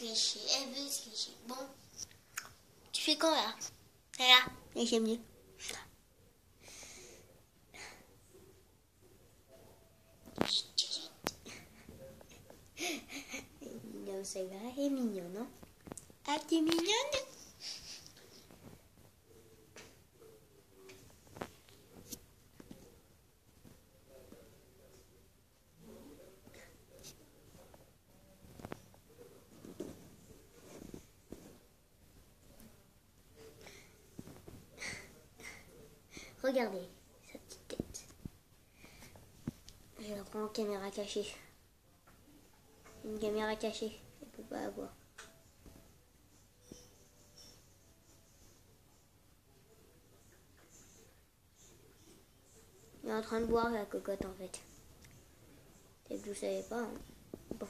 tricher, elle veut tricher. Bon, tu fais quoi là? Là, j'aime mieux. Non, c'est vrai, elle est mignonne, non? Ah, t'es mignonne? Regardez sa petite tête. Je la prends en caméra cachée. Une caméra cachée, elle ne peut pas avoir. Il est en train de boire la cocotte en fait. Peut-être que vous ne savez pas. Hein. Bon.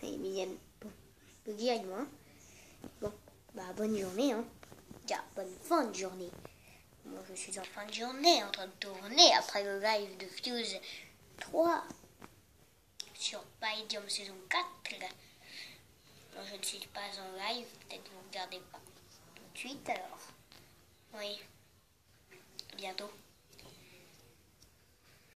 Elle est mignonne. Bon. Je peux dire moi. Bon. Bah bonne journée. Hein. Tiens, bonne fin de journée. Moi je suis en fin de journée en train de tourner après le live de Fuse 3 sur Pydium saison 4. Moi je ne suis pas en live. Peut-être que vous ne regardez pas tout de suite alors. Oui. À bientôt.